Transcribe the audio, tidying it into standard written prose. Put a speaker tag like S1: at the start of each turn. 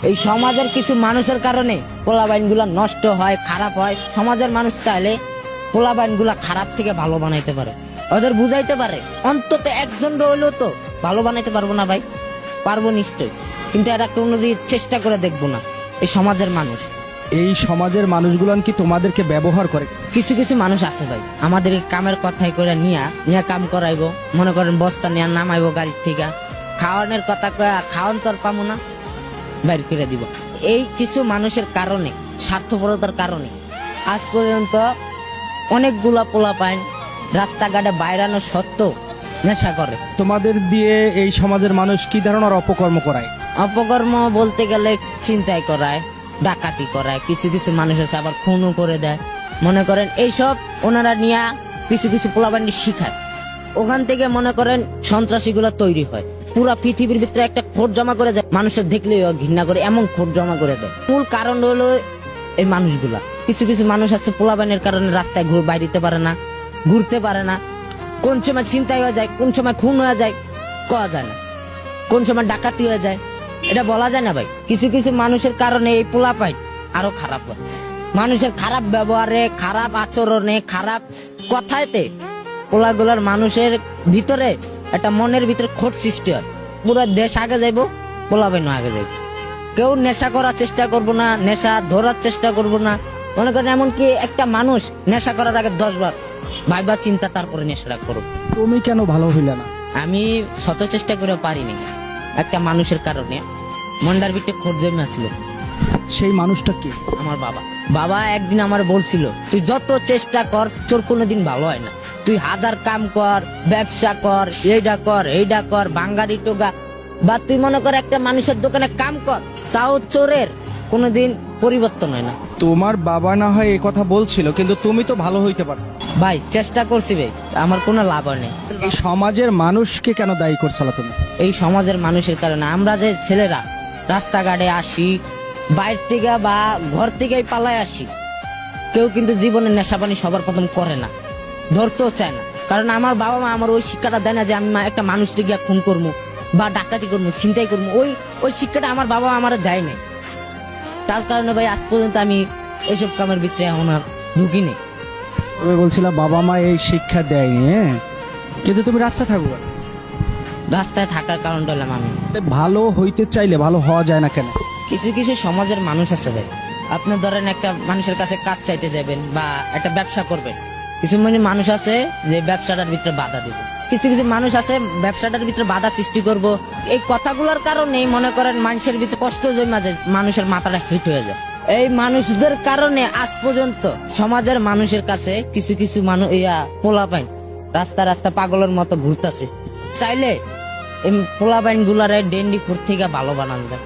S1: এই সমাজের কিছু মানুষের কারণে পোলাপাইন গুলা নষ্ট হয়, খারাপ হয়। সমাজের মানুষ চাইলে পোলাপাইন গুলা খারাপ থেকে ভালো বানাইতে পারে, ওদের বুঝাইতে পারে। অন্তত একজন রইলেও তো ভালো বানাইতে পারবো না ভাই? পারবো নিশ্চয়, কিন্তু এরা কোনো চেষ্টা করে দেখবো না। এই সমাজের মানুষ,
S2: এই সমাজের মানুষগুলান কি তোমাদেরকে ব্যবহার করে?
S1: কিছু কিছু মানুষ আছে ভাই, আমাদের কামের কথাই করে নিয়া কাম করাইবো। মনে করেন বস্তা নিয়ে নামাইবো গাড়ির থেকে, খাওয়ানোর কথা কয়া খাওয়ান তো আর পাবো না, বাইর করে দিব। এই কিছু মানুষের কারণে, স্বার্থপরতার কারণে আজ পর্যন্ত অনেকগুলা পোলাপাইন রাস্তাঘাটে বাইরানো সত্ত্বেও নেশা করে।
S2: তোমাদের দিয়ে এই সমাজের মানুষ কি ধরনের অপকর্ম করায়?
S1: অপকর্ম বলতে গেলে ছিনতাই করায়, ডাকাতি করায়, কিছু কিছু মানুষ আছে আবার খুনও করে দেয়। মনে করেন এইসব ওনারা নিয়ে কিছু কিছু পোলাপানি শিখায়, ওখান থেকে মনে করেন সন্ত্রাসী গুলা তৈরি হয়। পুরা পৃথিবীর ভিতরে একটা খোঁজ জমা করে দেয়, মানুষের দেখলেই ঘৃণা করে, এমন খোঁজ জমা করে দেয়। মূল কারণ হলো এই মানুষগুলা। কিছু কিছু মানুষ আছে পোলাপানের কারণে রাস্তায় বাইরিতে পারে না, ঘুরতে পারে না। কোন সময় ছিনতাই হয়ে যায়, কোন সময় খুন হয়ে যায় কওয়া যায় না, কোন সময় ডাকাতি হয়ে যায় এটা বলা যায় না ভাই। কিছু কিছু মানুষের কারণে এই পোলাপাইন আরো খারাপ হয়। মানুষের খারাপ ব্যবহারে, খারাপ আচরণে, খারাপ কথাতে পোলাগুলার মানুষের ভিতরে একটা মনের ভিতরে খোট সৃষ্টি হয়। পুরো দেশ আগে যাইবো, পোলাপাইনও আগে যাইব। কেউ নেশা করার চেষ্টা করবো না, নেশা ধরার চেষ্টা করবো না। মনে করেন এমনকি একটা মানুষ নেশা করার আগে 10 বার ভাইবা চিন্তা তারপরে নেশাটা করো।
S2: তুমি কেন ভালো হইলে না?
S1: আমি শত চেষ্টা করে পারিনি, একটা মানুষের কারণে মন্ডার ভিতরে খোঁজ জমে আসছিল।
S2: সেই মানুষটা কি?
S1: আমার বাবা। বাবা একদিন আমার বলছিল, তুই যত চেষ্টা কর তোর কোনোদিন ভালো হয় না। তুই 1000 কাম কর, ব্যবসা কর, এইটা কর, বাঙ্গারি টোগা, বা তুই মনে কর একটা মানুষের দোকানে কাম কর, তাও চোরের কোনোদিন পরিবর্তন হয় না।
S2: তোমার বাবা না হয় এই কথা বলছিল, কিন্তু তুমি তো ভালো হইতে পারো।
S1: ভাই চেষ্টা করছি ভাই, আমার কোনো লাভ হয় না।
S2: এই সমাজের মানুষকে কেন দায়ী করছলা তুমি?
S1: এই সমাজের মানুষের কারণে আমরা যে ছেলেরা রাস্তাঘাটে আসি, বাইরে থেকে বা ঘর থেকেই পালায় আসি, কেউ কিন্তু জীবনে নেশা পানি সবার প্রথম করে না, ধরতেও চায় না। কারণ আমার বাবা মা আমার ওই শিক্ষাটা দেয় না যে আমি একটা মানুষকে গিয়া খুন করবো বা ডাকাতি করবো, ছিনতাই করবো। ওই শিক্ষাটা আমার বাবা আমার দেয় নাই। তার কারণে ভাই আজ পর্যন্ত আমি এইসব কামের ভিতরে এখন আর ঢুকি নেই।
S2: তুমি বলছিলা বাবা মা এই শিক্ষা দেয়নি, কিন্তু তুমি রাস্তায় থাকো কেন?
S1: রাস্তায় থাকার কারণটা হলাম আমি।
S2: ভালো হইতে চাইলে ভালো হওয়া যায় না কেন?
S1: কিছু কিছু সমাজের মানুষ আছে ভাই, আপনি ধরেন একটা মানুষের কাছে কাজ চাইতে যাবেন বা একটা ব্যবসা করবেন, কিছু মানুষ আছে যে ব্যবসাটার ভিতরে বাধা দিবে, কিছু কিছু মানুষ আছে ব্যবসাটার ভিতরে বাধা সৃষ্টি করব। এই কথাগুলোর কারণেই মনে করেন মানুষের ভিতরে কষ্ট জমা যায়, মানুষের মাথাটা হিট হয়ে যায়। এই মানুষদের কারণে আজ পর্যন্ত সমাজের মানুষের কাছে কিছু কিছু মানুষ পোলাপাইন রাস্তা রাস্তা পাগলের মতো ঘুরতেছে। চাইলে এই পোলাপাইন গুলারে ডেন্ডি খুর থেকে ভালো বানানো যায়।